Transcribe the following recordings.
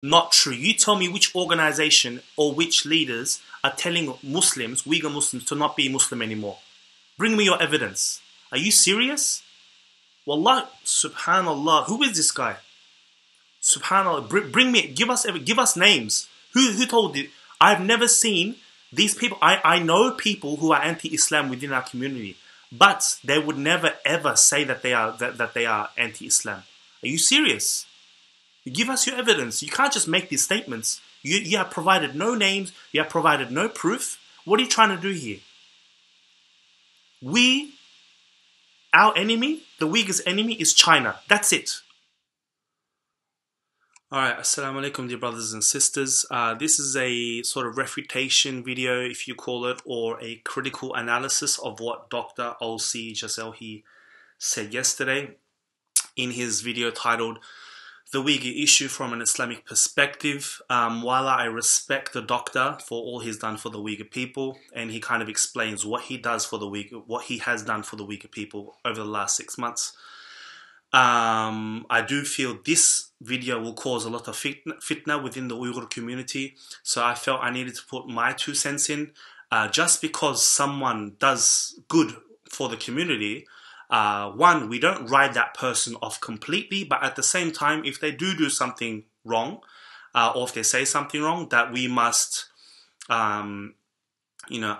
Not true. You tell me which organization or which leaders are telling Muslims, Uyghur Muslims, to not be Muslim anymore. Bring me your evidence. Are you serious? Wallah, subhanallah. Who is this guy? Subhanallah. Bring me, give us names. Who told you? I've never seen these people. I know people who are anti-Islam within our community, but they would never ever say that they are anti-Islam. Are you serious? Give us your evidence. You can't just make these statements. You have provided no names. You have provided no proof. What are you trying to do here? Our enemy, the Uyghurs' enemy, is China. That's it. Alright, assalamu alaikum, dear brothers and sisters. This is a sort of refutation video, if you call it, or a critical analysis of what Dr. Olsi Jazexhi said yesterday in his video titled The Uyghur Issue from an Islamic Perspective. While I respect the doctor for all he's done for the Uyghur people, and he kind of explains what he has done for the Uyghur people over the last 6 months, I do feel this video will cause a lot of fitna within the Uyghur community. So I felt I needed to put my 2 cents in. Just because someone does good for the community, one, we don't write that person off completely, but at the same time, if they do something wrong, or if they say something wrong, that we must,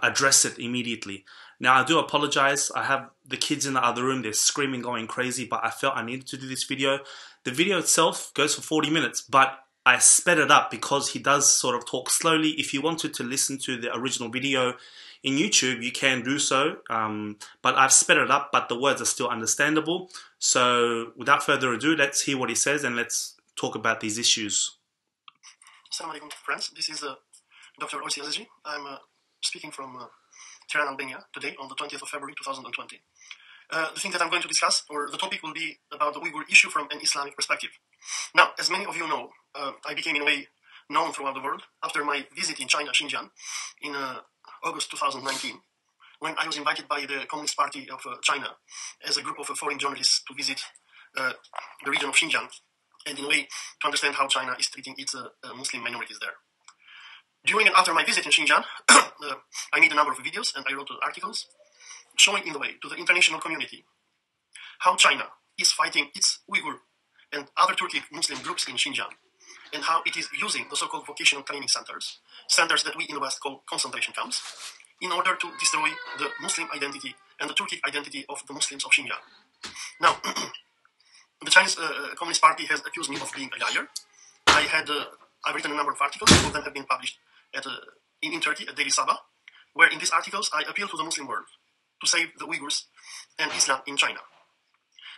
address it immediately. Now, I do apologize. I have the kids in the other room. They're screaming, going crazy, but I felt I needed to do this video. The video itself goes for 40 minutes, but I sped it up because he does sort of talk slowly. If you wanted to listen to the original video in YouTube, you can do so, but I've sped it up, but the words are still understandable. So without further ado, let's hear what he says and let's talk about these issues. Assalamu alaikum, friends. This is Dr. Olsi Jazexhi. I'm speaking from Tehran, Albania, today on the 20th of February 2020. The thing that I'm going to discuss, or the topic, will be about the Uyghur issue from an Islamic perspective. Now, as many of you know, I became in a way known throughout the world after my visit in China, Xinjiang, in August 2019, when I was invited by the Communist Party of China as a group of foreign journalists to visit the region of Xinjiang, and in a way to understand how China is treating its Muslim minorities there. During and after my visit in Xinjiang, I made a number of videos and I wrote articles showing in the way to the international community how China is fighting its Uyghur and other Turkic Muslim groups in Xinjiang, and how it is using the so-called vocational training centers that we in the West call concentration camps, in order to destroy the Muslim identity and the Turkic identity of the Muslims of Xinjiang. Now, the Chinese Communist Party has accused me of being a liar. I've written a number of articles, some of them have been published in Turkey at Daily Sabah, where in these articles I appeal to the Muslim world to save the Uyghurs and Islam in China.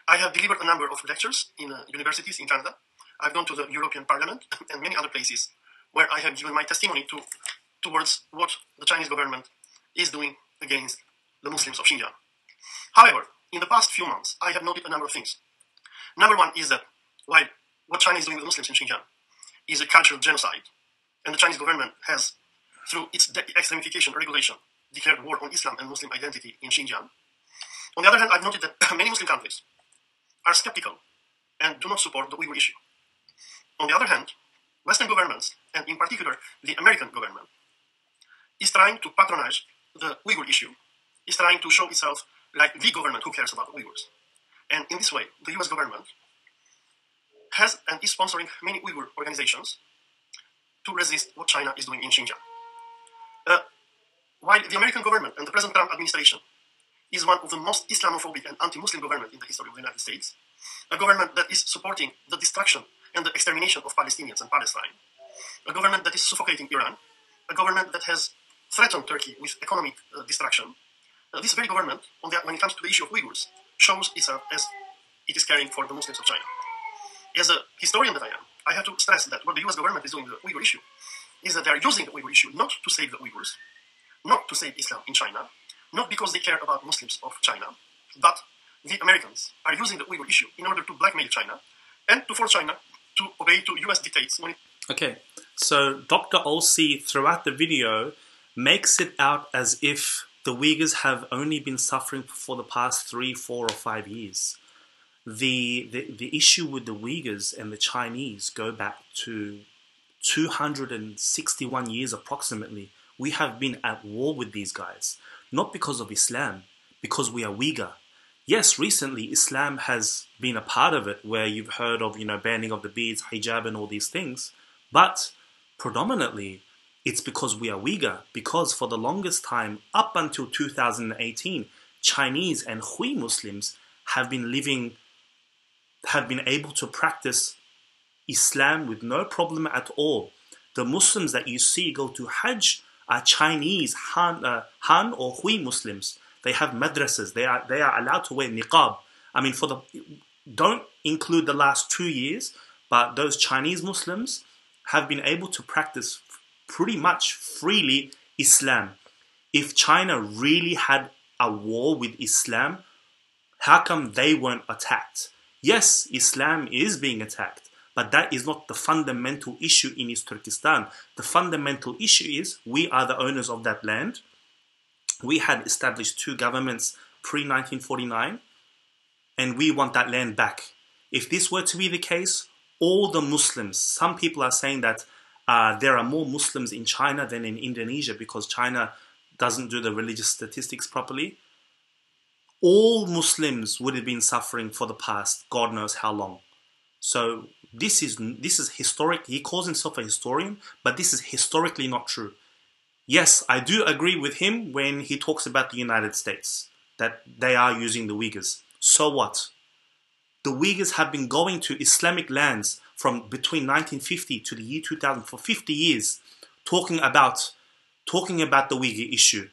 I have delivered a number of lectures in universities in Canada. I've gone to the European Parliament and many other places where I have given my testimony towards what the Chinese government is doing against the Muslims of Xinjiang. However, in the past few months, I have noted a number of things. Number one is that while what China is doing with the Muslims in Xinjiang is a cultural genocide, and the Chinese government has, through its extremification regulation, declared war on Islam and Muslim identity in Xinjiang. On the other hand, I've noted that many Muslim countries are skeptical and do not support the Uyghur issue. On the other hand, Western governments, and in particular the American government, is trying to patronize the Uyghur issue, is trying to show itself like the government who cares about the Uyghurs. And in this way, the US government has and is sponsoring many Uyghur organizations to resist what China is doing in Xinjiang. While the American government and the President Trump administration is one of the most Islamophobic and anti-Muslim government in the history of the United States, a government that is supporting the destruction and the extermination of Palestinians and Palestine, a government that is suffocating Iran, a government that has threatened Turkey with economic destruction, this very government, when it comes to the issue of Uyghurs, shows itself as it is caring for the Muslims of China. As a historian that I am, I have to stress that what the US government is doing with the Uyghur issue is that they are using the Uyghur issue not to save the Uyghurs, not to save Islam in China, not because they care about Muslims of China, but the Americans are using the Uyghur issue in order to blackmail China and to force China to obey to US dictates. Okay, so Dr. Olsi throughout the video makes it out as if the Uyghurs have only been suffering for the past 3, 4 or 5 years. The issue with the Uyghurs and the Chinese go back to 261 years approximately, we have been at war with these guys. Not because of Islam, because we are Uyghur. Yes, recently Islam has been a part of it, where you've heard of, banning of the beads, hijab and all these things. But predominantly, it's because we are Uyghur. Because for the longest time, up until 2018, Chinese and Hui Muslims have been able to practice Islam with no problem at all. The Muslims that you see go to Hajj are Chinese Han or Hui Muslims. They have madrasas. They are allowed to wear niqab. I mean, don't include the last 2 years, but those Chinese Muslims have been able to practice pretty much freely Islam. If China really had a war with Islam, how come they weren't attacked? Yes, Islam is being attacked, but that is not the fundamental issue in East Turkestan. The fundamental issue is we are the owners of that land. We had established 2 governments pre-1949, and we want that land back. If this were to be the case, all the Muslims, some people are saying that there are more Muslims in China than in Indonesia because China doesn't do the religious statistics properly. All Muslims would have been suffering for the past God knows how long. So this is historic. He calls himself a historian, but this is historically not true. Yes, I do agree with him when he talks about the United States, that they are using the Uyghurs. So what? The Uyghurs have been going to Islamic lands from between 1950 to the year 2000 for 50 years, talking about the Uyghur issue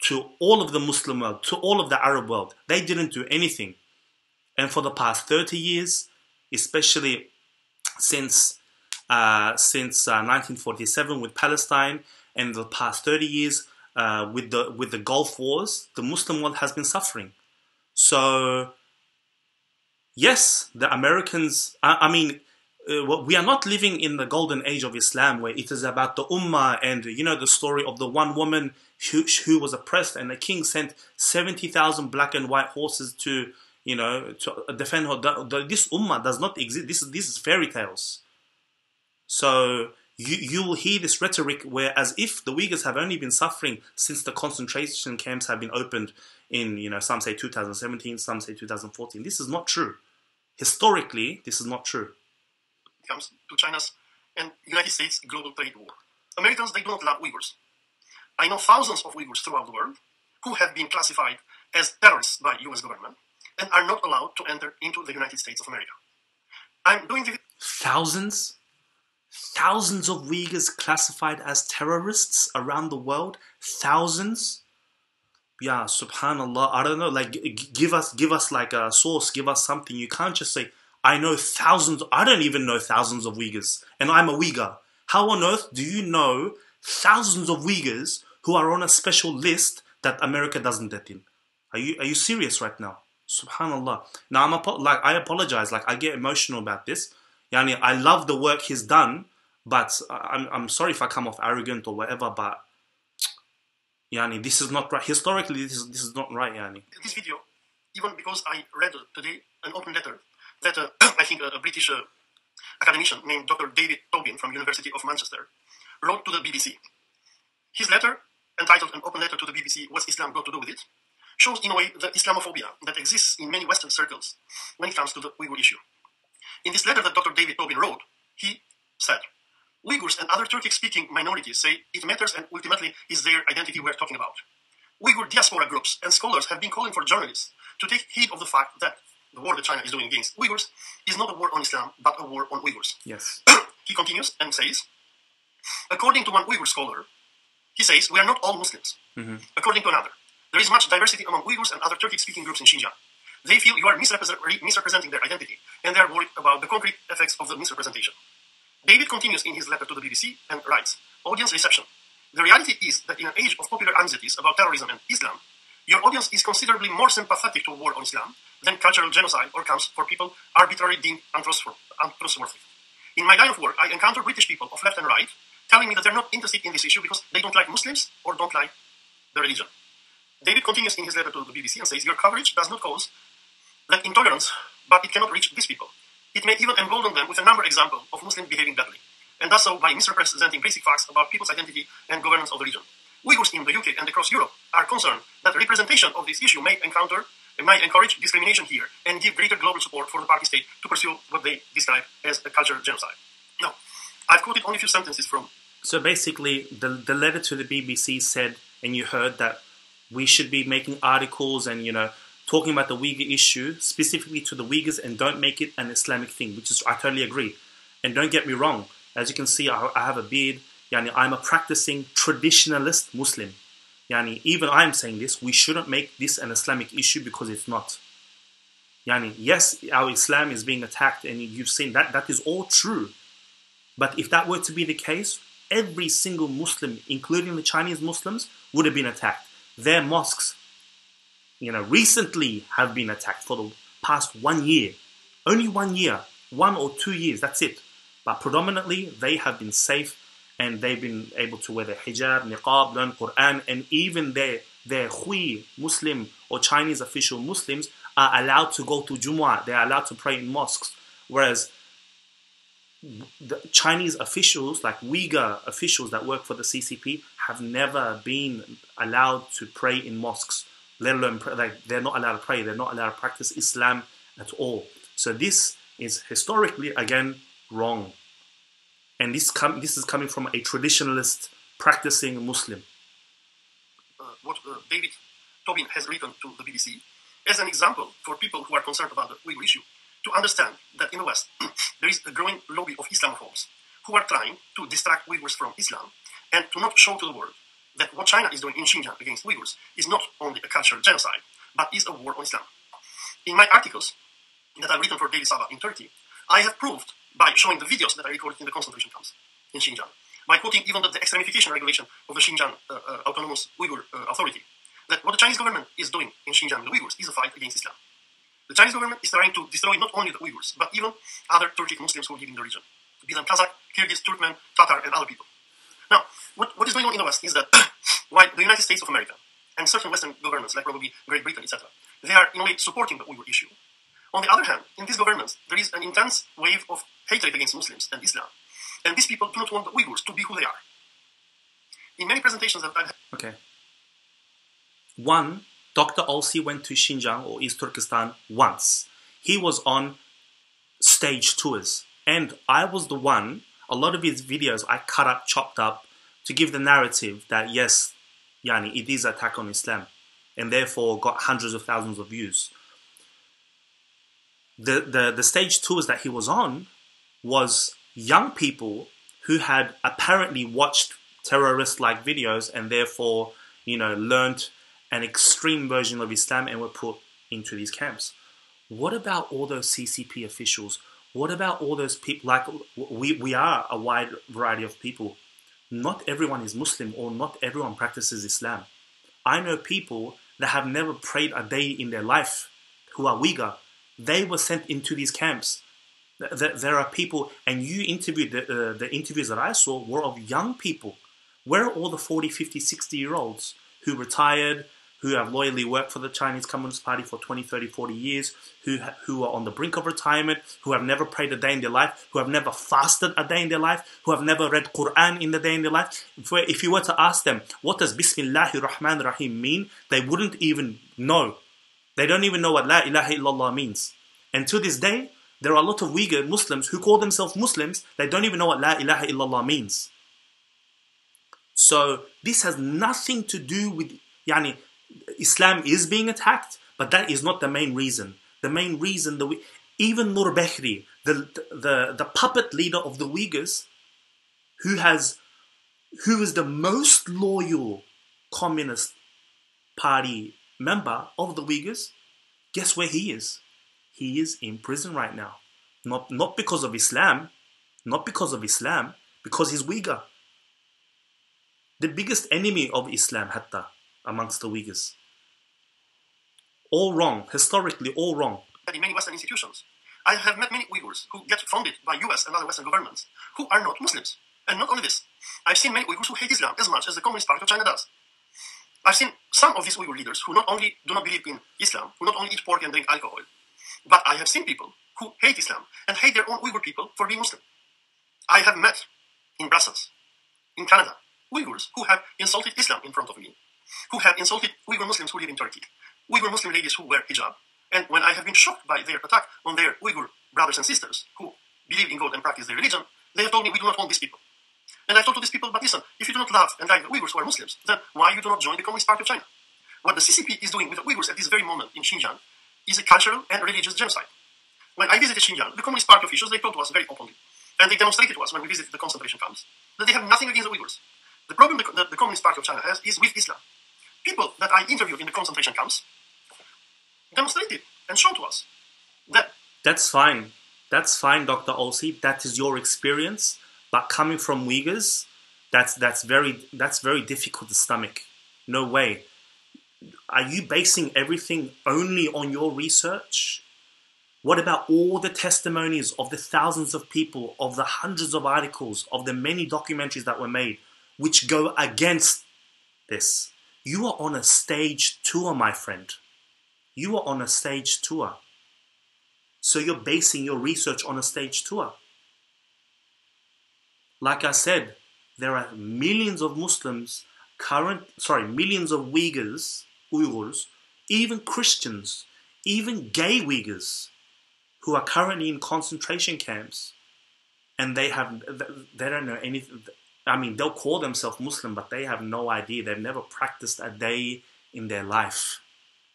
to all of the Muslim world, to all of the Arab world. They didn't do anything. And for the past 30 years, especially since 1947 with Palestine, and the past 30 years with the Gulf Wars, the Muslim world has been suffering. So, yes, the Americans, we are not living in the golden age of Islam where it is about the Ummah and, the story of the one woman who was oppressed and the king sent 70,000 black and white horses to defend her. This Ummah does not exist. This is fairy tales. So, you will hear this rhetoric where as if the Uyghurs have only been suffering since the concentration camps have been opened in, some say 2017, some say 2014. This is not true. Historically, this is not true. It comes to China's and United States global trade war. Americans, they do not love Uyghurs. I know thousands of Uyghurs throughout the world who have been classified as terrorists by US government and are not allowed to enter into the United States of America. I'm doing the... Thousands? Thousands of Uyghurs classified as terrorists around the world? Thousands? Yeah, subhanallah. I don't know, give us like a source, give us something. You can't just say, I know thousands. I don't even know thousands of Uyghurs, and I'm a Uyghur. How on earth do you know thousands of Uyghurs who are on a special list that America doesn't let in? Are you serious right now? Subhanallah. Now I apologize. I get emotional about this. Yani, I love the work he's done, but I'm sorry if I come off arrogant or whatever, but Yani, this is not right. Historically, this is not right, Yani. This video, even because I read today an open letter that I think a British academician named Dr. David Tobin from University of Manchester wrote to the BBC. His letter, entitled An Open Letter to the BBC, What's Islam Got to Do With It?, shows in a way the Islamophobia that exists in many Western circles when it comes to the Uyghur issue. In this letter that Dr. David Tobin wrote, he said, Uyghurs and other Turkic-speaking minorities say it matters and ultimately is their identity we're talking about. Uyghur diaspora groups and scholars have been calling for journalists to take heed of the fact that the war that China is doing against Uyghurs is not a war on Islam, but a war on Uyghurs. Yes. He continues and says, according to one Uyghur scholar, he says, we are not all Muslims. Mm-hmm. According to another, there is much diversity among Uyghurs and other Turkic-speaking groups in Xinjiang. They feel you are misrepresenting their identity, and they are worried about the concrete effects of the misrepresentation. David continues in his letter to the BBC and writes, audience reception. The reality is that in an age of popular anxieties about terrorism and Islam, your audience is considerably more sympathetic to war on Islam than cultural genocide or camps for people arbitrarily deemed untrustworthy. In my line of work, I encounter British people of left and right telling me that they're not interested in this issue because they don't like Muslims or don't like the religion. David continues in his letter to the BBC and says, your coverage does not cause that intolerance, but it cannot reach these people. It may even embolden them with a number example of Muslims behaving badly. and does so by misrepresenting basic facts about people's identity and governance of the region. Uyghurs in the UK and across Europe are concerned that representation of this issue may encourage discrimination here and give greater global support for the party state to pursue what they describe as a cultural genocide. Now, I've quoted only a few sentences from... So basically, the letter to the BBC said, and you heard, that we should be making articles and, talking about the Uyghur issue, specifically to the Uyghurs, and don't make it an Islamic thing, which is, I totally agree. And don't get me wrong, as you can see, I have a beard. I'm a practicing traditionalist Muslim. Even I'm saying this, we shouldn't make this an Islamic issue because it's not. Yes, our Islam is being attacked, and you've seen that is all true. But if that were to be the case, every single Muslim, including the Chinese Muslims, would have been attacked. Their mosques, recently have been attacked for the past 1 year. Only 1 year, 1 or 2 years, that's it. But predominantly, they have been safe, and they've been able to wear their hijab, niqab, learn Quran, and even their Hui Muslim or Chinese official Muslims are allowed to go to Jumu'ah. They're allowed to pray in mosques. Whereas the Chinese officials, like Uyghur officials that work for the CCP, have never been allowed to pray in mosques. Let alone they're not allowed to pray. They're not allowed to practice Islam at all. So this is historically, again, wrong. And this is coming from a traditionalist practicing Muslim. What David Tobin has written to the BBC as an example for people who are concerned about the Uyghur issue, to understand that in the West there is a growing lobby of Islamophobes who are trying to distract Uyghurs from Islam and to not show to the world that what China is doing in Xinjiang against Uyghurs is not only a cultural genocide, but is a war on Islam. In my articles that I've written for Daily Sabah in Turkey, I have proved by showing the videos that I recorded in the concentration camps in Xinjiang, by quoting even the extremification regulation of the Xinjiang Autonomous Uyghur Authority, that what the Chinese government is doing in Xinjiang, the Uyghurs, is a fight against Islam. The Chinese government is trying to destroy not only the Uyghurs, but even other Turkic Muslims who live in the region, be them Kazakh, Kyrgyz, Turkmen, Tatar, and other people. Now, what is going on in the West is that while the United States of America and certain Western governments, like probably Great Britain, etc., they are in a way supporting the Uyghur issue. On the other hand, in these governments, there is an intense wave of hatred against Muslims and Islam. And these people do not want the Uyghurs to be who they are. In many presentations that I've had... Okay. One, Dr. Olsi went to Xinjiang or East Turkestan once. He was on stage tours. And I was the one, a lot of his videos I cut up, chopped up, to give the narrative that yes, it is an attack on Islam. And therefore got hundreds of thousands of views. The stage tours that he was on was young people who had apparently watched terrorist-like videos and therefore, learnt an extreme version of Islam and were put into these camps. What about all those CCP officials? What about all those people? Like, we are a wide variety of people. Not everyone is Muslim or not everyone practices Islam. I know people that have never prayed a day in their life who are Uyghur. They were sent into these camps. There are people, and you interviewed, the interviews that I saw were of young people. Where are all the 40, 50, 60-year-olds who retired, who have loyally worked for the Chinese Communist Party for 20, 30, 40 years, who are on the brink of retirement, who have never prayed a day in their life, who have never fasted a day in their life, who have never read Quran in the day in their life? If you were to ask them, what does Bismillahir Rahmanir Rahim mean? They wouldn't even know. They don't even know what La ilaha illallah means. And to this day, there are a lot of Uyghur Muslims who call themselves Muslims. They don't even know what La ilaha illallah means. So this has nothing to do with, Islam is being attacked, but that is not the main reason. The main reason, even Nur Behri, the puppet leader of the Uyghurs, who is the most loyal Communist Party member of the Uyghurs, guess where he is? He is in prison right now. Not because of Islam, because he's Uyghur. The biggest enemy of Islam, hatta, amongst the Uyghurs. All wrong, historically all wrong. In many Western institutions, I have met many Uyghurs who get funded by US and other Western governments who are not Muslims. And not only this, I've seen many Uyghurs who hate Islam as much as the Communist Party of China does. I've seen some of these Uyghur leaders who not only do not believe in Islam, who not only eat pork and drink alcohol, but I have seen people who hate Islam and hate their own Uyghur people for being Muslim. I have met Canada, Uyghurs who have insulted Islam in front of me, who have insulted Uyghur Muslims who live in Turkey, Uyghur Muslim ladies who wear hijab, and when I have been shocked by their attack on their Uyghur brothers and sisters who believe in God and practice their religion, they have told me we do not want these people. And I told to these people, but listen, if you do not love and like the Uyghurs who are Muslims, then why you do not join the Communist Party of China? What the CCP is doing with the Uyghurs at this very moment in Xinjiang is a cultural and religious genocide. When I visited Xinjiang, the Communist Party officials, they told to us very openly, and they demonstrated to us when we visited the concentration camps, that they have nothing against the Uyghurs. The problem that the Communist Party of China has is with Islam. People that I interviewed in the concentration camps demonstrated and shown to us that... That's fine. That's fine, Dr. Olsi. That is your experience. But coming from Uyghurs, that's very difficult to stomach. No way. Are you basing everything only on your research? What about all the testimonies of the thousands of people, of the hundreds of articles, of the many documentaries that were made, which go against this? You are on a stage tour, my friend. You are on a stage tour. So you're basing your research on a stage tour. Like I said, there are millions of Muslims, millions of Uyghurs, even Christians, even gay Uyghurs, who are currently in concentration camps, and they don't know anything. I mean, they'll call themselves Muslim, but they have no idea. They've never practiced a day in their life.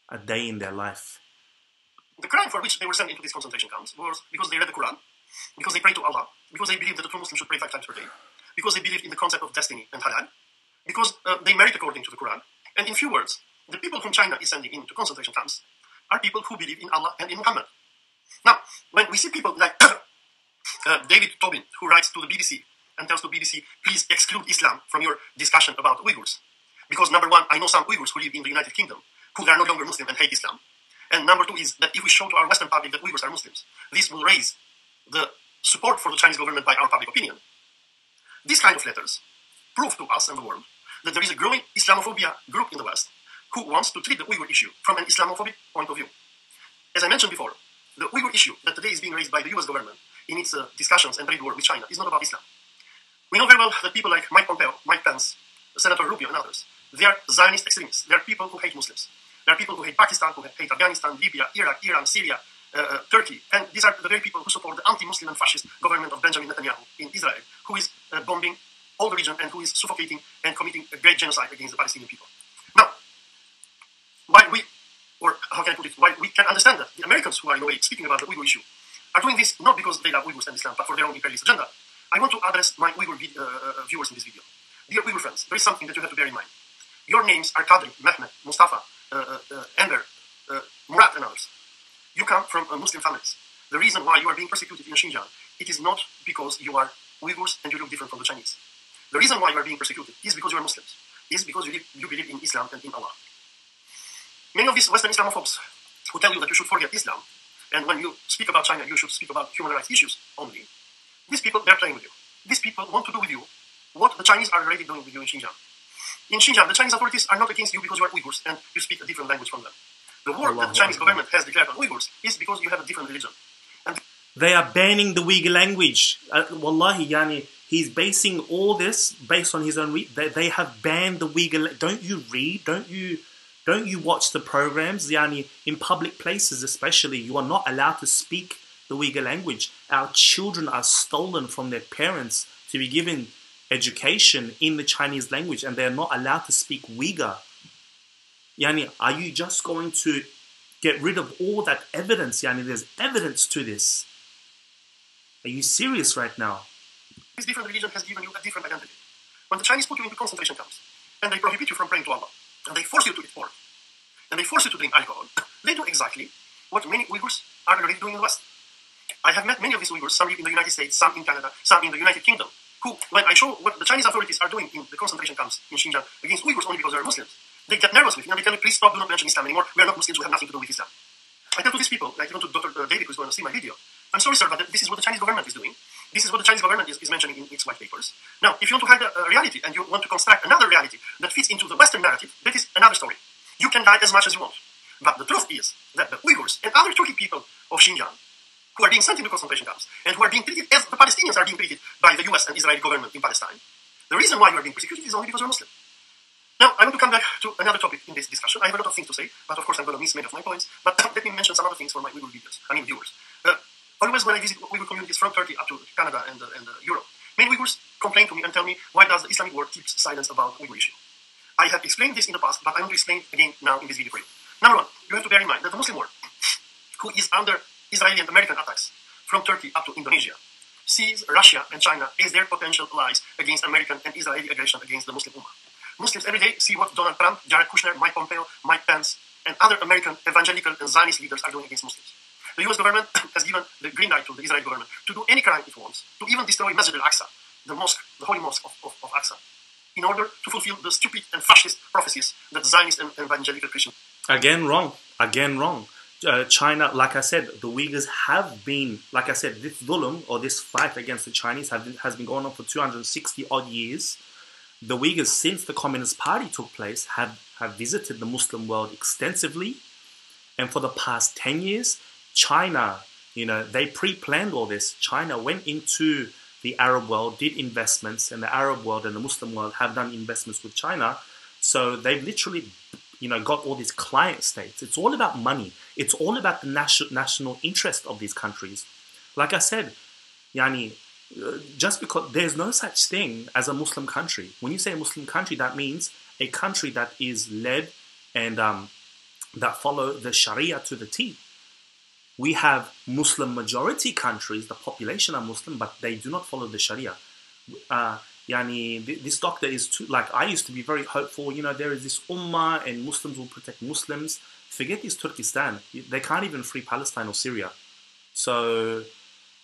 A day in their life. The crime for which they were sent into these concentration camps was because they read the Quran, because they prayed to Allah, because they believed that the true Muslim should pray 5 times per day, because they believed in the concept of destiny and halal, because they married according to the Quran. And in few words, the people whom China is sending into concentration camps are people who believe in Allah and in Muhammad. Now, when we see people like David Tobin, who writes to the BBC and tells the BBC, please exclude Islam from your discussion about Uyghurs. Because number one, I know some Uyghurs who live in the United Kingdom who are no longer Muslim and hate Islam. And number two is that if we show to our Western public that Uyghurs are Muslims, this will raise the support for the Chinese government by our public opinion. These kind of letters prove to us and the world that there is a growing Islamophobia group in the West who wants to treat the Uyghur issue from an Islamophobic point of view. As I mentioned before, the Uyghur issue that today is being raised by the US government in its discussions and trade war with China is not about Islam. We know very well that people like Mike Pompeo, Mike Pence, Senator Rubio and others, they are Zionist extremists. They are people who hate Muslims. There are people who hate Pakistan, who hate Afghanistan, Libya, Iraq, Iran, Syria, Turkey. And these are the very people who support the anti-Muslim and fascist government of Benjamin Netanyahu in Israel, who is bombing all the region and who is suffocating and committing a great genocide against the Palestinian people. Now, while we can understand that the Americans who are in a way speaking about the Uyghur issue are doing this not because they love Uyghurs and Islam, but for their own imperialist agenda, I want to address my Uyghur viewers in this video. Dear Uyghur friends, there is something that you have to bear in mind. Your names are Kadri, Mehmet, Mustafa, Enver, Murat and others. You come from Muslim families. The reason why you are being persecuted in Xinjiang, it is not because you are Uyghurs and you look different from the Chinese. The reason why you are being persecuted is because you are Muslims. Is because you believe in Islam and in Allah. Many of these Western Islamophobes who tell you that you should forget Islam, and when you speak about China, you should speak about human rights issues only. These people, they're playing with you. These people want to do with you what the Chinese are already doing with you in Xinjiang. In Xinjiang, the Chinese authorities are not against you because you are Uyghurs and you speak a different language from them. The war that the Chinese government has declared on Uyghurs is because you have a different religion. And they are banning the Uyghur language. Wallahi, yani, he's basing all this based on his own... They have banned the Uyghur... Don't you read? Don't you watch the programs? Yani, in public places especially, you are not allowed to speak the Uyghur language. Our children are stolen from their parents to be given education in the Chinese language, and they're not allowed to speak Uyghur. Yani, are you just going to get rid of all that evidence? Yani, there's evidence to this. Are you serious right now? This different religion has given you a different identity. When the Chinese put you into concentration camps, and they prohibit you from praying to Allah, and they force you to eat pork, and they force you to drink alcohol, they do exactly what many Uyghurs are already doing in the West. I have met many of these Uyghurs, some live in the United States, some in Canada, some in the United Kingdom, who, when I show what the Chinese authorities are doing in the concentration camps in Xinjiang against Uyghurs only because they are Muslims, they get nervous with me and they tell me, please stop, do not mention Islam anymore. We are not Muslims, we have nothing to do with Islam. I tell to these people, like even to Dr. David, who is going to see my video, I'm sorry, sir, but this is what the Chinese government is doing. This is what the Chinese government is mentioning in its white papers. Now, if you want to hide a reality and you want to construct another reality that fits into the Western narrative, that is another story. You can lie as much as you want. But the truth is that the Uyghurs and other Turkic people of Xinjiang, who are being sent into concentration camps, and who are being treated as the Palestinians are being treated by the US and Israeli government in Palestine, The reason why you are being persecuted is only because you're Muslim. Now, I want to come back to another topic in this discussion. I have a lot of things to say, but of course I'm going to miss many of my points. But let me mention some other things for my Uyghur viewers. Always when I visit Uyghur communities from Turkey up to Canada and Europe, many Uyghurs complain to me and tell me, why does the Islamic world keep silence about Uyghur issue? I have explained this in the past, but I want to explain again now in this video for you. Number one, you have to bear in mind that the Muslim world, who is under Israeli and American attacks from Turkey up to Indonesia, sees Russia and China as their potential allies against American and Israeli aggression against the Muslim Ummah. Muslims every day see what Donald Trump, Jared Kushner, Mike Pompeo, Mike Pence, and other American evangelical and Zionist leaders are doing against Muslims. The US government has given the green light to the Israeli government to do any crime it wants, to even destroy Masjid al-Aqsa, the mosque, the holy mosque of Aqsa, in order to fulfill the stupid and fascist prophecies that Zionist and evangelical Christians. Again, wrong. Again, wrong. China, like I said, the Uyghurs have been, like I said, this dhulm or this fight against the Chinese has been going on for 260 odd years. The Uyghurs, since the Communist Party took place, have visited the Muslim world extensively. And for the past 10 years, China, they pre-planned all this. China went into the Arab world, did investments, and the Arab world and the Muslim world have done investments with China. So they've literally, got all these client states. It's all about money. It's all about the national interest of these countries. Like I said, just because there's no such thing as a Muslim country. When you say a Muslim country, that means a country that is led and that follow the Sharia to the T. We have Muslim majority countries, the population are Muslim, but they do not follow the Sharia. This doctor is too, like, I used to be very hopeful, there is this ummah and Muslims will protect Muslims. Forget this Turkestan. They can't even free Palestine or Syria. So,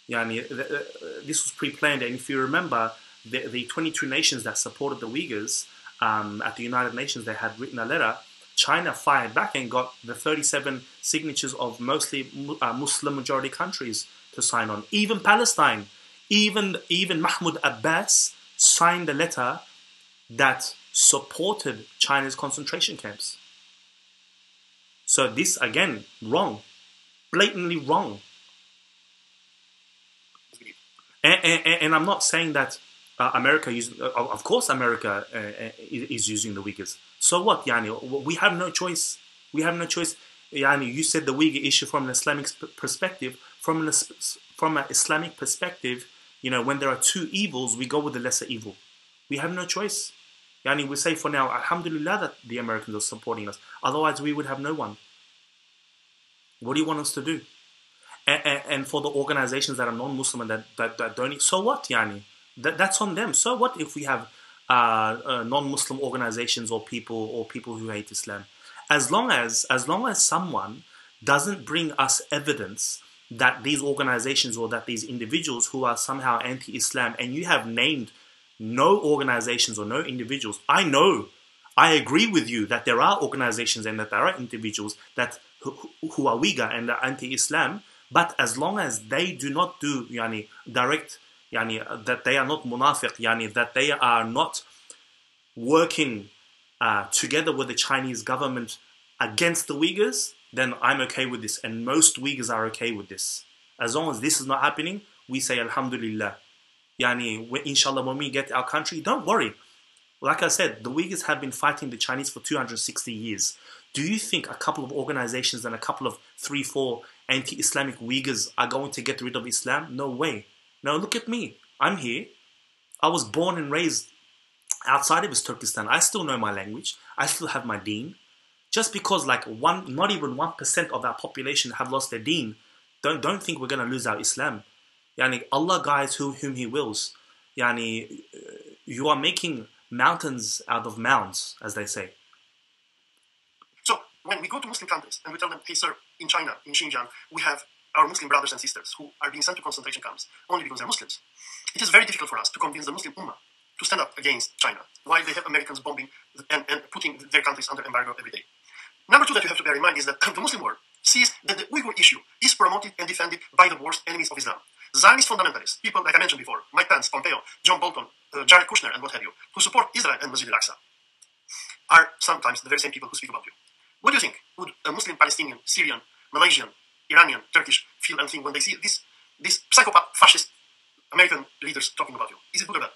this was pre-planned. And if you remember, the 22 nations that supported the Uyghurs at the United Nations, they had written a letter. China fired back and got the 37 signatures of mostly Muslim majority countries to sign on. Even Palestine, even Mahmoud Abbas signed a letter that supported China's concentration camps. So this, again, wrong. Blatantly wrong. And I'm not saying that America of course America is using the Uyghurs. So what, we have no choice. We have no choice. You said the Uyghur issue from an Islamic perspective. From an Islamic perspective, when there are two evils, we go with the lesser evil. We have no choice. We say for now, alhamdulillah, that the Americans are supporting us. Otherwise, we would have no one. What do you want us to do? And for the organizations that are non-Muslim and that don't, so what, that's on them. So what if we have non-Muslim organizations or people who hate Islam? As long as someone doesn't bring us evidence that these organizations or that these individuals who are somehow anti-Islam, and you have named no organizations or no individuals. I agree with you that there are organizations and that there are individuals that who are Uyghur and are anti-Islam, but as long as they do not do direct, that they are not munafiq, that they are not working together with the Chinese government against the Uyghurs, then I'm okay with this, and most Uyghurs are okay with this. As long as this is not happening, we say alhamdulillah. Inshallah, when we get our country, don't worry. Like I said, the Uyghurs have been fighting the Chinese for 260 years. Do you think a couple of organizations and a couple of 3-4 anti-Islamic Uyghurs are going to get rid of Islam? No way. No, look at me. I'm here. I was born and raised outside of Turkestan. I still know my language. I still have my deen. Just because not even 1% of our population have lost their deen, don't think we're going to lose our Islam. Allah guides whom He wills. You are making mountains out of mounds, as they say. So when we go to Muslim countries and we tell them, hey sir, in China, in Xinjiang, we have our Muslim brothers and sisters who are being sent to concentration camps only because they're Muslims. It is very difficult for us to convince the Muslim Ummah to stand up against China while they have Americans bombing and putting their countries under embargo every day. Number two that you have to bear in mind is that the Muslim world sees that the Uyghur issue is promoted and defended by the worst enemies of Islam. Zionist fundamentalists, people like I mentioned before, Mike Pence, Pompeo, John Bolton, Jared Kushner, and what have you, who support Israel and Masjid al-Aqsa, are sometimes the very same people who speak about you. What do you think would a Muslim, Palestinian, Syrian, Malaysian, Iranian, Turkish feel and think when they see these psychopath, fascist American leaders talking about you? Is it good or bad?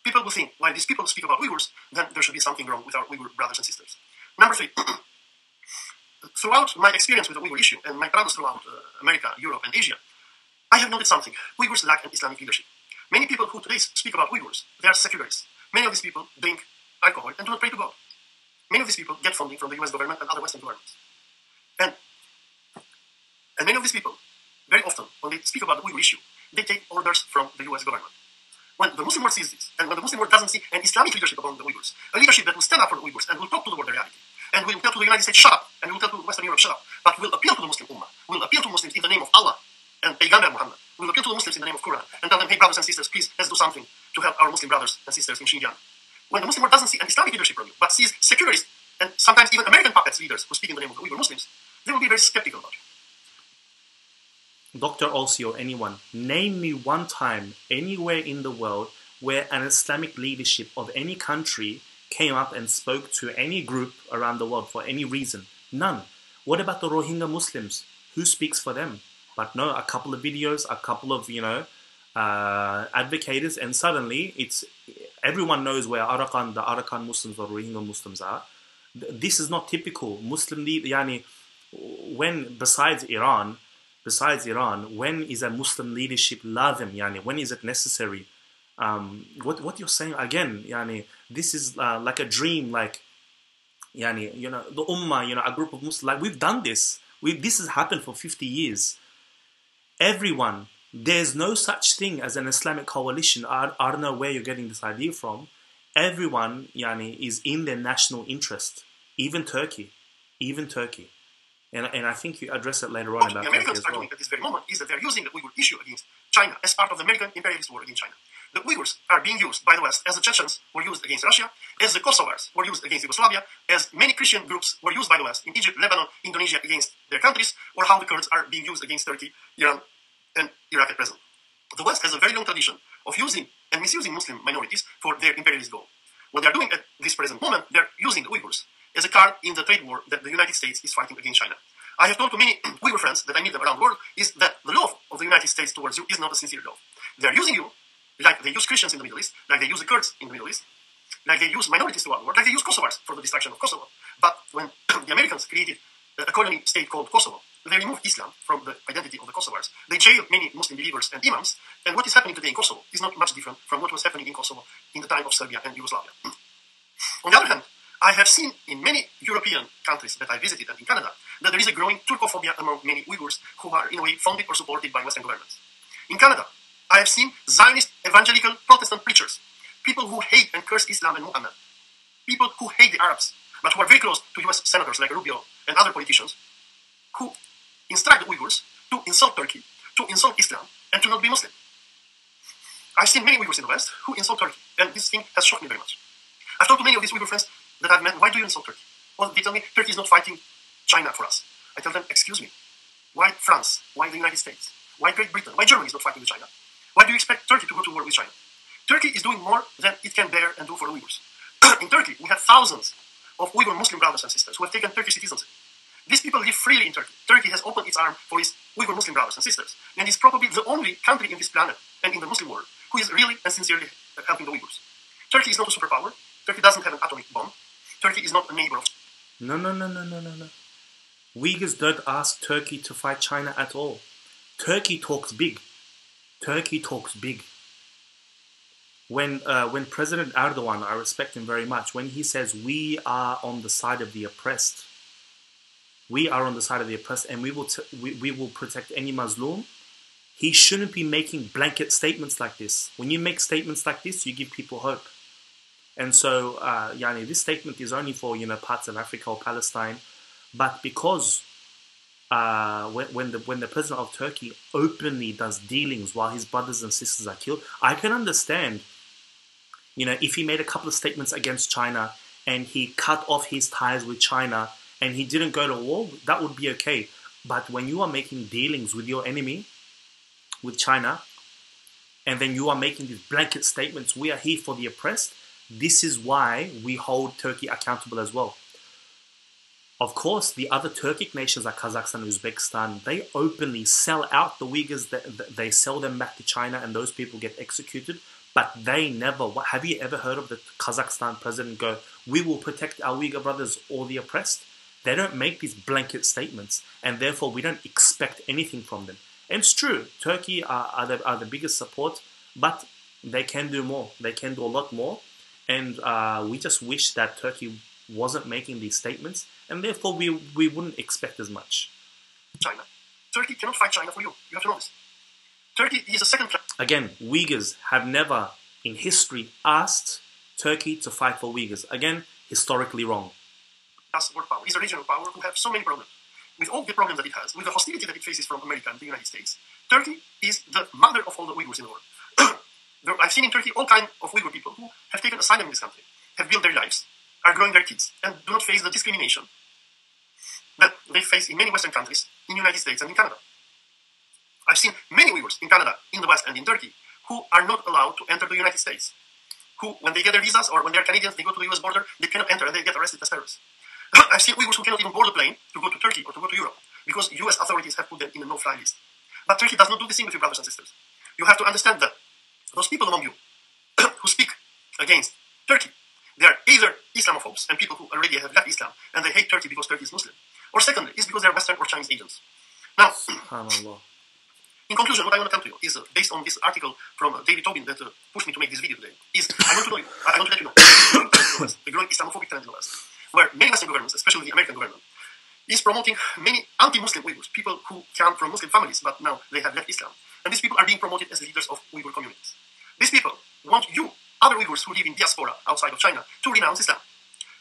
people will think, while these people speak about Uyghurs, then there should be something wrong with our Uyghur brothers and sisters. Number three, throughout my experience with the Uyghur issue and my travels throughout America, Europe, and Asia, I have noted something. Uyghurs lack an Islamic leadership. Many people who today speak about Uyghurs, they are secularists. Many of these people drink alcohol and do not pray to God. Many of these people get funding from the US government and other Western governments. And many of these people, very often, when they speak about the Uyghur issue, they take orders from the US government. When the Muslim world sees this, and when the Muslim world doesn't see an Islamic leadership among the Uyghurs, a leadership that will stand up for the Uyghurs and will talk to the world the reality, and will tell to the United States, shut up, and will tell to Western Europe, shut up, but will appeal to the Muslim Ummah, will appeal to Muslims in the name of Allah and Peygamber Muhammad, will appeal to the Muslims in the name of Quran, and tell them, hey brothers and sisters, please, let's do something to help our Muslim brothers and sisters in Xinjiang. When the Muslim world doesn't see an Islamic leadership from you, but sees secularists and sometimes even American puppets leaders who speak in the name of the Uyghur Muslims, they will be very skeptical about you. Dr. Olsi or anyone, name me one time anywhere in the world where an Islamic leadership of any country came up and spoke to any group around the world for any reason. None. What about the Rohingya Muslims? Who speaks for them? But no, a couple of videos, a couple of, advocators, and suddenly it's everyone knows where the Arakan Muslims or Rohingya Muslims are. This is not typical. When besides Iran, when is a Muslim leadership lazim? When is it necessary? What you're saying again? This is like a dream. The Ummah, a group of Muslims. Like we've done this. This has happened for 50 years. Everyone. There's no such thing as an Islamic coalition. I don't know where you're getting this idea from. Everyone, is in their national interest. Even Turkey. And I think you address it later on What about the Americans Turkey as are well. doing at this very moment is that they're using the Uyghur issue against China as part of the American imperialist war against China. The Uyghurs are being used by the West as the Chechens were used against Russia, as the Kosovars were used against Yugoslavia, as many Christian groups were used by the West in Egypt, Lebanon, Indonesia against their countries, or how the Kurds are being used against Turkey, Iran, and Iraq at present. The West has a very long tradition of using and misusing Muslim minorities for their imperialist goal. What they're doing at this present moment, they're using the Uyghurs as a card in the trade war that the United States is fighting against China. I have told to many Uyghur friends that I meet them around the world is that the love of the United States towards you is not a sincere love. They're using you like they use Christians in the Middle East, like they use the Kurds in the Middle East, like they use minorities throughout the world, like they use Kosovars for the destruction of Kosovo. But when the Americans created a colony state called Kosovo, they removed Islam from the identity of the Kosovars. They jailed many Muslim believers and imams, and what is happening today in Kosovo is not much different from what was happening in Kosovo in the time of Serbia and Yugoslavia. On the other hand, I have seen in many European countries that I visited and in Canada that there is a growing Turkophobia among many Uyghurs who are in a way funded or supported by Western governments. In Canada, I have seen Zionist evangelical Protestant preachers, people who hate and curse Islam and Muhammad, people who hate the Arabs, but who are very close to US senators like Rubio and other politicians, who instruct the Uyghurs to insult Turkey, to insult Islam, and to not be Muslim. I've seen many Uyghurs in the West who insult Turkey, and this thing has shocked me very much. I've talked to many of these Uyghur friends that I've met, why do you insult Turkey? Well, they tell me, Turkey is not fighting China for us. I tell them, excuse me, why France? Why the United States? Why Great Britain? Why Germany is not fighting with China? Why do you expect Turkey to go to war with China? Turkey is doing more than it can bear and do for the Uyghurs. In Turkey, we have thousands of Uyghur Muslim brothers and sisters who have taken Turkish citizenship. These people live freely in Turkey. Turkey has opened its arm for its Uyghur Muslim brothers and sisters, and is probably the only country in this planet and in the Muslim world who is really and sincerely helping the Uyghurs. Turkey is not a superpower. Turkey doesn't have an atomic bomb. Turkey is not a neighbor of... No. Uyghurs don't ask Turkey to fight China at all. Turkey talks big. When President Erdogan, I respect him very much, when he says we are on the side of the oppressed, and we will protect any Muslim, he shouldn't be making blanket statements like this. When you make statements like this, you give people hope. And so, this statement is only for parts of Africa or Palestine, but because when the president of Turkey openly does dealings while his brothers and sisters are killed, I can understand. If he made a couple of statements against China and he cut off his ties with China and he didn't go to war, that would be okay. But when you are making dealings with your enemy, with China, and then you are making these blanket statements, we are here for the oppressed, this is why we hold Turkey accountable as well. Of course, the other Turkic nations like Kazakhstan, Uzbekistan, they openly sell out the Uyghurs, they sell them back to China and those people get executed. But they never, have you ever heard of the Kazakhstan president go, we will protect our Uyghur brothers or the oppressed? They don't make these blanket statements, and therefore we don't expect anything from them. And it's true, Turkey are the biggest support, but they can do more. They can do a lot more. And we just wish that Turkey wasn't making these statements, and therefore we wouldn't expect as much. China. Turkey cannot fight China for you. You have to know this. Turkey is a second class. Again, Uyghurs have never in history asked Turkey to fight for Uyghurs. Again, historically wrong. World power is a regional power who have so many problems. With all the problems that it has, with the hostility that it faces from America and the United States, Turkey is the mother of all the Uyghurs in the world. I've seen in Turkey all kinds of Uyghur people who have taken asylum in this country, have built their lives, are growing their kids, and do not face the discrimination that they face in many Western countries, in the United States and in Canada. I've seen many Uyghurs in Canada, in the West and in Turkey, who are not allowed to enter the United States. Who, when they get their visas or when they're Canadians, they go to the US border, they cannot enter and they get arrested as terrorists. I've seen Uyghurs who cannot even board a plane to go to Turkey or to go to Europe because US authorities have put them in a no-fly list. But Turkey does not do the same with you, brothers and sisters. You have to understand that those people among you who speak against Turkey, they are either Islamophobes and people who already have left Islam and they hate Turkey because Turkey is Muslim, or secondly, it's because they are Western or Chinese agents. Now, in conclusion, what I want to tell to you is based on this article from David Tobin that pushed me to make this video today, is I want to let you know the growing Islamophobic trend in the West, where many Western governments, especially the American government, is promoting many anti-Muslim Uyghurs, people who come from Muslim families, but now they have left Islam. And these people are being promoted as leaders of Uyghur communities. These people want you, other Uyghurs who live in diaspora outside of China, to renounce Islam.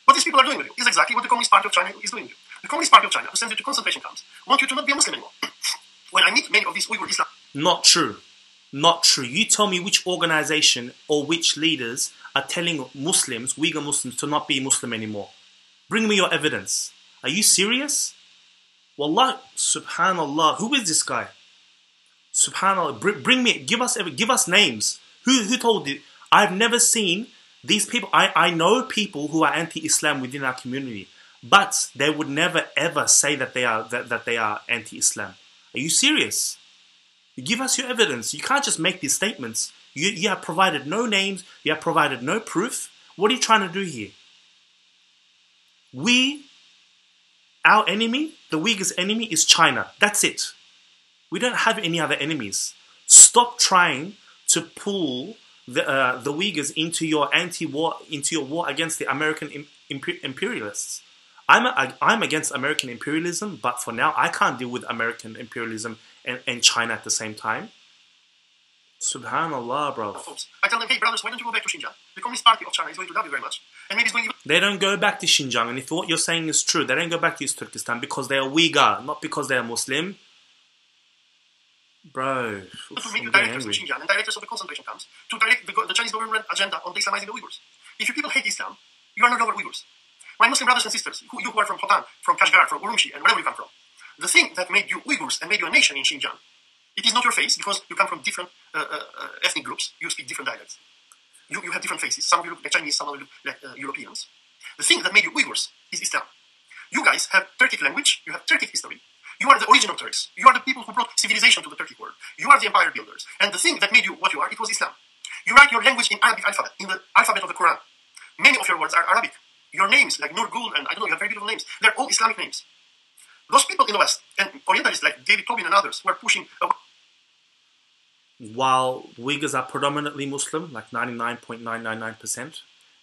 What these people are doing with you is exactly what the Communist Party of China is doing with you. The Communist Party of China, who sends you to concentration camps, want you to not be a Muslim anymore. When I meet many of these Uyghur Islam... Not true. Not true. You tell me which organization or which leaders are telling Muslims, Uyghur Muslims, to not be Muslim anymore. Bring me your evidence. Are you serious? Wallah, subhanallah, who is this guy? Subhanallah, bring me, give us names. Who told you? I've never seen these people. I know people who are anti-Islam within our community, but they would never ever say that they are anti-Islam. Are you serious? Give us your evidence. You can't just make these statements. You have provided no names. You have provided no proof. What are you trying to do here? Our enemy, the Uyghurs' enemy, is China. That's it. We don't have any other enemies. Stop trying to pull the Uyghurs into your war against the American imperialists. I'm against American imperialism, but for now I can't deal with American imperialism and China at the same time. Subhanallah, bro. I tell them, hey brothers, why don't you go back to Xinjiang? The Communist Party of China is going to love you very much. And maybe it's going to... They don't go back to Xinjiang, and if what you're saying is true, they don't go back to East Turkestan because they are Uyghur, not because they are Muslim. Bro, to make you directors of Xinjiang and directors of the concentration camps to direct the Chinese government agenda on Islamizing the Uyghurs. If you people hate Islam, you are no longer Uyghurs. My Muslim brothers and sisters, who are from Khotan, from Kashgar, from Urumqi, and wherever you come from, the thing that made you Uyghurs and made you a nation in Xinjiang, it is not your face because you come from different ethnic groups. You speak different dialects. You have different faces. Some of you look like Chinese, some of you look like Europeans. The thing that made you Uyghurs is Islam. You guys have Turkic language, you have Turkic history. You are the original Turks. You are the people who brought civilization to the Turkic world. You are the empire builders. And the thing that made you what you are, it was Islam. You write your language in Arabic alphabet, in the alphabet of the Quran. Many of your words are Arabic. Your names, like Nurgul, and I don't know, you have very beautiful names. They're all Islamic names. Those people in the West, and Orientalists like David Tobin and others, who are pushing... While Uyghurs are predominantly Muslim, like 99.999%,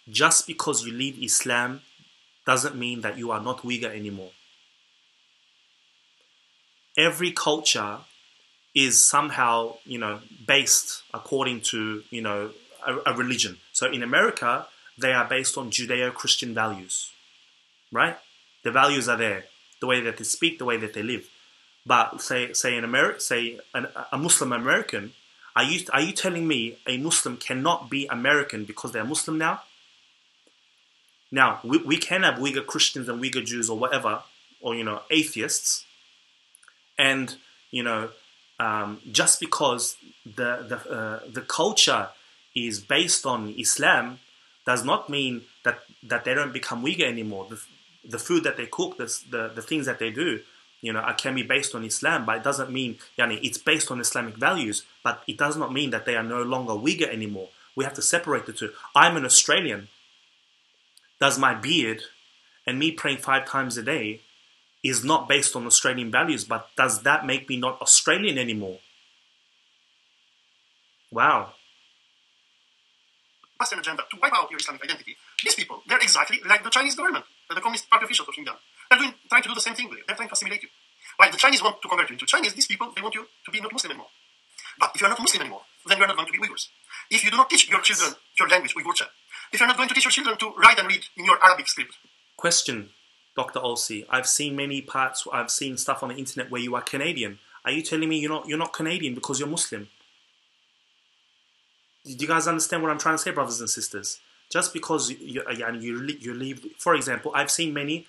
just because you leave Islam doesn't mean that you are not Uyghur anymore. Every culture is somehow, based according to, a religion. So in America, they are based on Judeo-Christian values, right? The values are there, the way that they speak, the way that they live. But say in America, a Muslim American, are you telling me a Muslim cannot be American because they're Muslim now? Now, we can have Uyghur Christians and Uyghur Jews or whatever, or, atheists. And, just because the culture is based on Islam does not mean that they don't become Uyghur anymore. The food that they cook, the things that they do, can be based on Islam, but it doesn't mean, it's based on Islamic values, but it does not mean that they are no longer Uyghur anymore. We have to separate the two. I'm an Australian. Does my beard and me praying 5 times a day is not based on Australian values, but does that make me not Australian anymore? Wow. Western agenda to wipe out your Islamic identity. These people, they're exactly like the Chinese government, the Communist Party officials of Xinjiang. They're trying to do the same thing with you. They're trying to assimilate you. While the Chinese want to convert you into Chinese, these people, they want you to be not Muslim anymore. But if you're not Muslim anymore, then you're not going to be Uyghurs. If you do not teach your children your language, Uyghurcha, if you're not going to teach your children to write and read in your Arabic script. Question, Dr. Olsi. I've seen many parts, I've seen stuff on the internet where you are Canadian. Are you telling me you're not Canadian because you're Muslim? Do you guys understand what I'm trying to say, brothers and sisters? Just because you leave, for example, I've seen many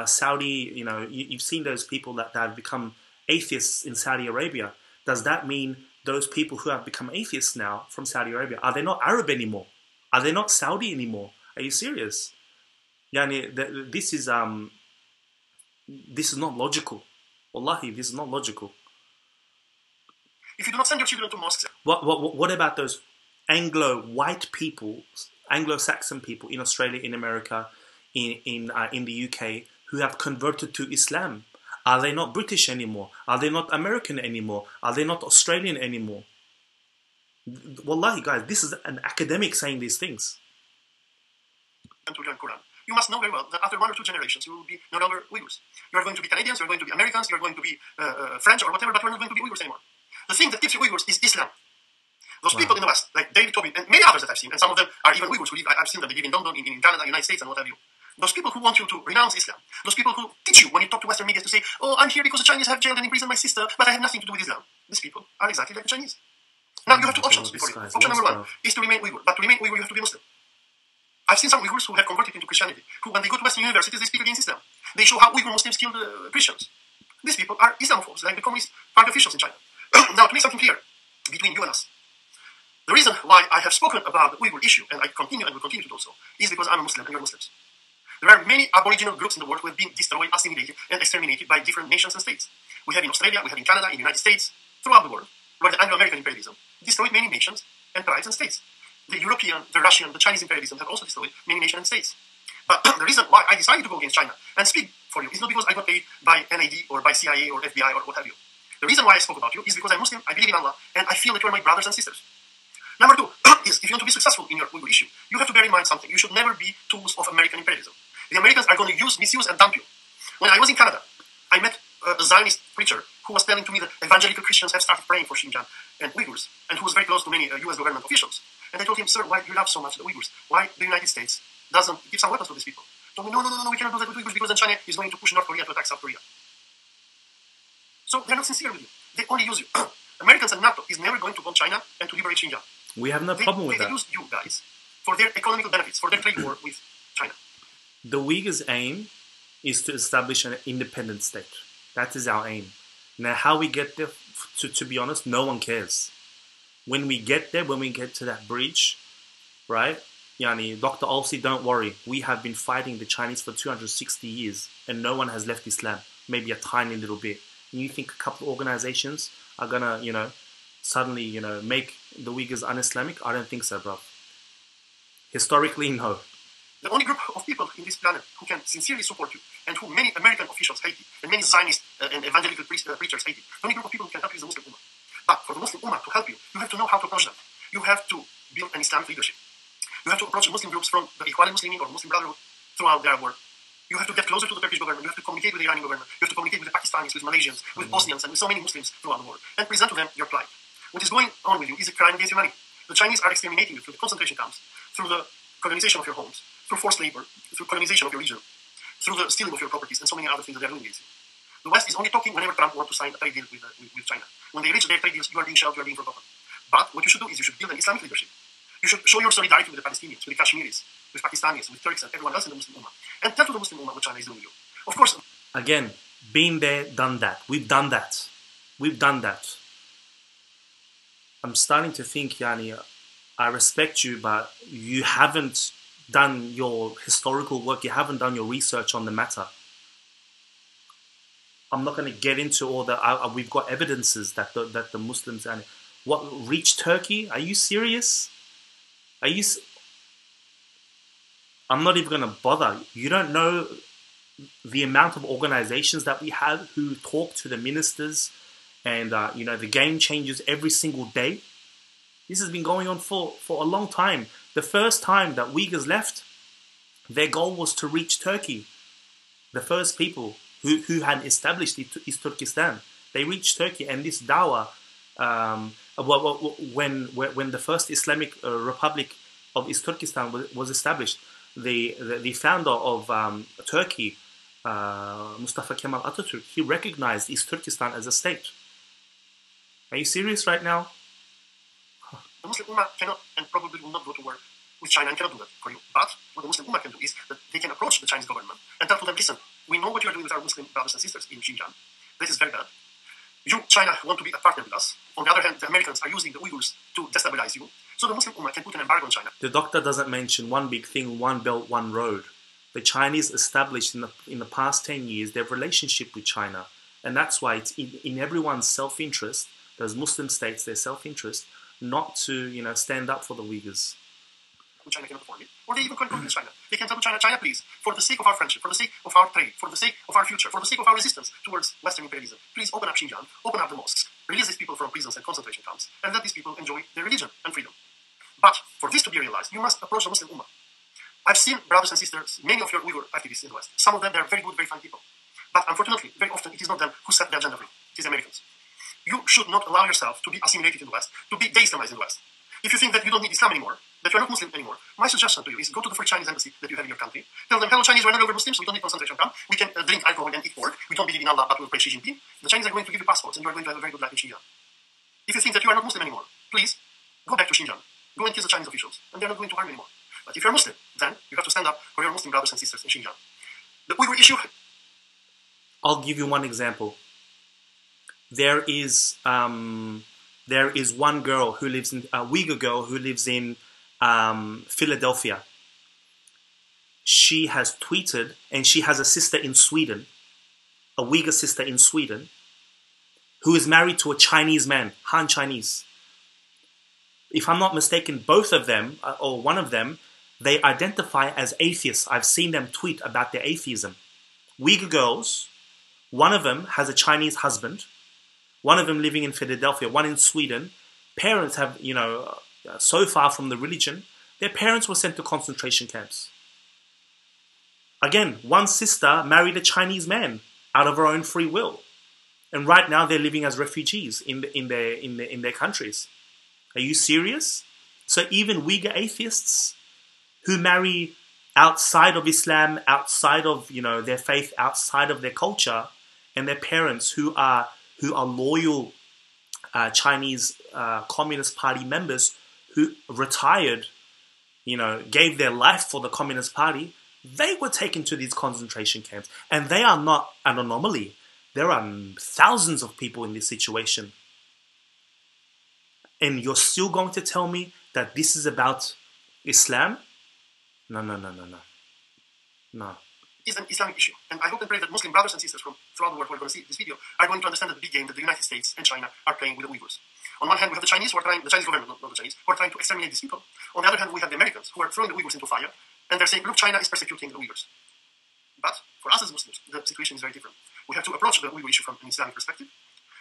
Saudi, you've seen those people that have become atheists in Saudi Arabia. Does that mean those people who have become atheists now from Saudi Arabia, are they not Arab anymore? Are they not Saudi anymore? Are you serious? This is not logical. Wallahi, this is not logical. If you do not send your children to mosques, what about those Anglo-white people, Anglo-Saxon people in Australia, in America, in the UK, who have converted to Islam? Are they not British anymore? Are they not American anymore? Are they not Australian anymore? Wallahi, guys, this is an academic saying these things. And to learn Quran. You must know very well that after 1 or 2 generations, you will be no longer Uyghurs. You are going to be Canadians, you are going to be Americans, you are going to be French or whatever, but you are not going to be Uyghurs anymore. The thing that keeps you Uyghurs is Islam. Those people in the West, like David Tobin, and many others that I've seen, and some of them are even Uyghurs who live, I've seen them, they live in London, in Canada, United States, and what have you. Those people who want you to renounce Islam, those people who teach you when you talk to Western media to say, oh, I'm here because the Chinese have jailed and imprisoned my sister, but I have nothing to do with Islam. These people are exactly like the Chinese. Now you have 2 options before you. Option number 1 is to remain Uyghur, but to remain Uyghur you have to be Muslim. I've seen some Uyghurs who have converted into Christianity, who when they go to Western universities they speak against Islam. They show how Uyghur Muslims killed Christians. These people are Islamophobes, like the Communist Party officials in China. Now to make something clear between you and us, the reason why I have spoken about the Uyghur issue, and I continue and will continue to do so, is because I'm a Muslim and you're Muslims. There are many aboriginal groups in the world who have been destroyed, assimilated, and exterminated by different nations and states. We have in Australia, we have in Canada, in the United States, throughout the world, where the Anglo-American imperialism destroyed many nations and tribes and states. The European, the Russian, the Chinese imperialism have also destroyed many nations and states. But the reason why I decided to go against China and speak for you is not because I got paid by NAD or by CIA or FBI or what have you. The reason why I spoke about you is because I'm Muslim, I believe in Allah, and I feel that you are my brothers and sisters. Number 2 is, if you want to be successful in your Uyghur issue, you have to bear in mind something. You should never be tools of American imperialism. The Americans are going to misuse and dump you. When I was in Canada, I met a Zionist preacher who was telling to me that evangelical Christians have started praying for Xinjiang and Uyghurs, and who was very close to many US government officials. And I told him, sir, why do you love so much the Uyghurs? Why the United States doesn't give some weapons to these people? He told me, no, we cannot do that with Uyghurs because then China is going to push North Korea to attack South Korea. So they're not sincere with you. They only use you. Americans and NATO is never going to go to China and to liberate Xinjiang. We have no problem with that. They use you guys for their economical benefits, for their trade war with China. The Uyghurs' aim is to establish an independent state. That is our aim. Now, how we get there, to be honest, no one cares. When we get there, when we get to that bridge, right? Dr. Olsi, don't worry. We have been fighting the Chinese for 260 years, and no one has left Islam. Maybe a tiny little bit. And you think a couple of organizations are gonna, suddenly, make the Uyghurs un-Islamic? I don't think so, bro. Historically, no. The only group of people in this planet who can sincerely support you, and who many American officials hate, and many Zionist and evangelical preachers hate, the only group of people who can help you is the Muslim Ummah. But for the Muslim Ummah to help you, you have to know how to approach them. You have to build an Islamic leadership. You have to approach Muslim groups from the Ikhwan Muslimin or Muslim Brotherhood throughout their work. You have to get closer to the Turkish government. You have to communicate with the Iranian government. You have to communicate with the Pakistanis, with Malaysians, with Bosnians, and with so many Muslims throughout the world, and present to them your plight. What is going on with you is a crime against humanity. The Chinese are exterminating you through the concentration camps, through the colonization of your homes, through forced labor, through colonization of your region, through the stealing of your properties, and so many other things that they are doing against you. The West is only talking whenever Trump wants to sign a trade deal with China. When they reach their trade deals, you are being shelled, you are being forgotten. But what you should do is you should build an Islamic leadership. You should show your solidarity with the Palestinians, with the Kashmiris, with Pakistanis, with Turks, and everyone else in the Muslim Ummah. And tell to the Muslim Ummah what China is doing to you. Of course. Again, been there, done that. We've done that. We've done that. I'm starting to think, Yani, I respect you, but you haven't done your historical work. You haven't done your research on the matter. I'm not going to get into all the... we've got evidences that the Muslims... And what, reached Turkey? Are you serious? Are you? I'm not even going to bother. You don't know the amount of organizations that we have who talk to the ministers and the game changers every single day. This has been going on for a long time. The first time that Uyghurs left, their goal was to reach Turkey. The first people who had established East Turkestan, they reached Turkey, and this dawah, when the first Islamic Republic of East Turkestan was established, the founder of Turkey, Mustafa Kemal Atatürk, he recognized East Turkestan as a state. Are you serious right now? The Muslim Ummah cannot and probably will not go to war with China and cannot do that for you. But what the Muslim Ummah can do is that they can approach the Chinese government and tell to them, listen, we know what you are doing with our Muslim brothers and sisters in Xinjiang. This is very bad. You, China, want to be a partner with us. On the other hand, the Americans are using the Uyghurs to destabilize you. So the Muslim Ummah can put an embargo on China. The doctor doesn't mention one big thing, one belt, one road. The Chinese established in the past 10 years their relationship with China. And that's why it's in everyone's self-interest, those Muslim states, their self-interest, not to stand up for the Uyghurs. China cannot afford it. Or they even can convince China. They can tell China, China, please, for the sake of our friendship, for the sake of our trade, for the sake of our future, for the sake of our resistance towards Western imperialism, please open up Xinjiang, open up the mosques, release these people from prisons and concentration camps, and let these people enjoy their religion and freedom. But for this to be realized, you must approach the Muslim Ummah. I've seen brothers and sisters, many of your Uyghur activists in the West. Some of them, they are very good, very fine people. But unfortunately, very often, it is not them who set the agenda for you. It is Americans. You should not allow yourself to be assimilated in the West, to be de-Islamized in the West. If you think that you don't need Islam anymore, that you are not Muslim anymore, my suggestion to you is go to the first Chinese embassy that you have in your country. Tell them, hello Chinese, we're no longer Muslims, we don't need concentration camp. We can drink alcohol and eat pork. We don't believe in Allah, but we'll pray Xi Jinping. The Chinese are going to give you passports and you are going to have a very good life in Xinjiang. If you think that you are not Muslim anymore, please go back to Xinjiang. Go and kiss the Chinese officials, and they're not going to harm you anymore. But if you're Muslim, then you have to stand up for your Muslim brothers and sisters in Xinjiang. The Uyghur issue. I'll give you one example. There is one girl who lives in a Uyghur girl who lives in Philadelphia. She has tweeted, and she has a sister in Sweden, a Uyghur sister in Sweden, who is married to a Chinese man, Han Chinese. If I'm not mistaken, both of them, or one of them, they identify as atheists. I've seen them tweet about their atheism. Uyghur girls, one of them has a Chinese husband, one of them living in Philadelphia, one in Sweden. Parents have, so far from the religion, their parents were sent to concentration camps. Again, one sister married a Chinese man out of her own free will. And right now they're living as refugees in their countries. Are you serious? So even Uyghur atheists who marry outside of Islam, outside of their faith, outside of their culture, and their parents who are loyal Chinese Communist Party members who retired, gave their life for the Communist Party, they were taken to these concentration camps. And they are not an anomaly. There are thousands of people in this situation. And you're still going to tell me that this is about Islam? No. Is an Islamic issue. And I hope and pray that Muslim brothers and sisters from throughout the world who are going to see this video are going to understand the big game that the United States and China are playing with the Uyghurs. On one hand, we have the Chinese government, not the Chinese, who are trying to exterminate these people. On the other hand, we have the Americans who are throwing the Uyghurs into fire, and they're saying, look, China is persecuting the Uyghurs. But for us as Muslims, the situation is very different. We have to approach the Uyghur issue from an Islamic perspective.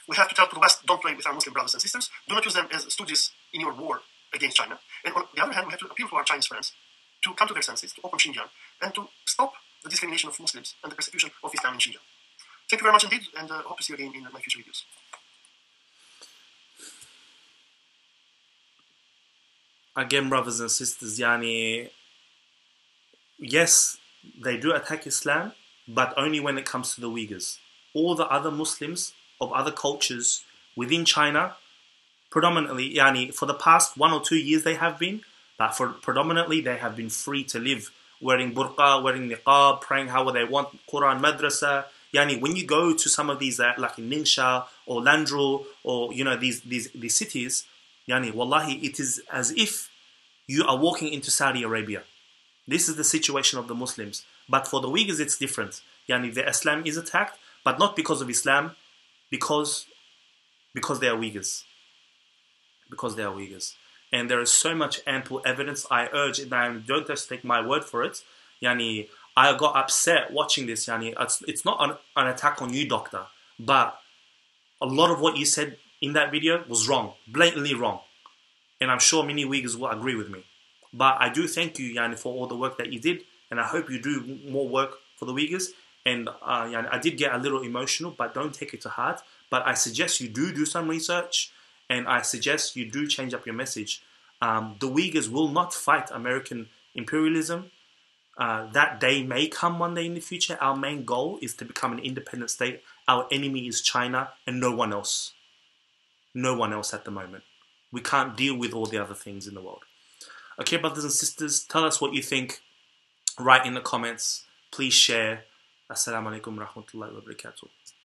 We have to tell to the West, don't play with our Muslim brothers and sisters. Do not use them as stooges in your war against China. And on the other hand, we have to appeal to our Chinese friends to come to their senses, to open Xinjiang, and to stop the discrimination of Muslims and the persecution of Islam in Xinjiang. Thank you very much indeed, and hope to see you again in my future videos. Again, brothers and sisters, yes, they do attack Islam, but only when it comes to the Uyghurs. All the other Muslims of other cultures within China, predominantly, for the past 1 or 2 years they have been, but predominantly they have been free to live, wearing burqa, wearing niqab, praying however they want, Quran madrasa. When you go to some of these, like in Ningxia or Landru, or these cities, wallahi, it is as if you are walking into Saudi Arabia. This is the situation of the Muslims. But for the Uyghurs, it's different. Their Islam is attacked, but not because of Islam, because they are Uyghurs. Because they are Uyghurs. And there is so much ample evidence. I urge, and don't just take my word for it. Yani, I got upset watching this. Yani, it's not an attack on you, doctor, but a lot of what you said in that video was wrong, blatantly wrong. And I'm sure many Uyghurs will agree with me. But I do thank you, Yani, for all the work that you did, and I hope you do more work for the Uyghurs. And Yani, I did get a little emotional, but don't take it to heart. But I suggest you do some research, and I suggest you do change up your message. The Uyghurs will not fight American imperialism. That day may come one day in the future. Our main goal is to become an independent state. Our enemy is China and no one else. No one else at the moment. We can't deal with all the other things in the world. Okay, brothers and sisters, tell us what you think. Write in the comments. Please share. Assalamu alaikum wa rahmatullahi wa barakatuh.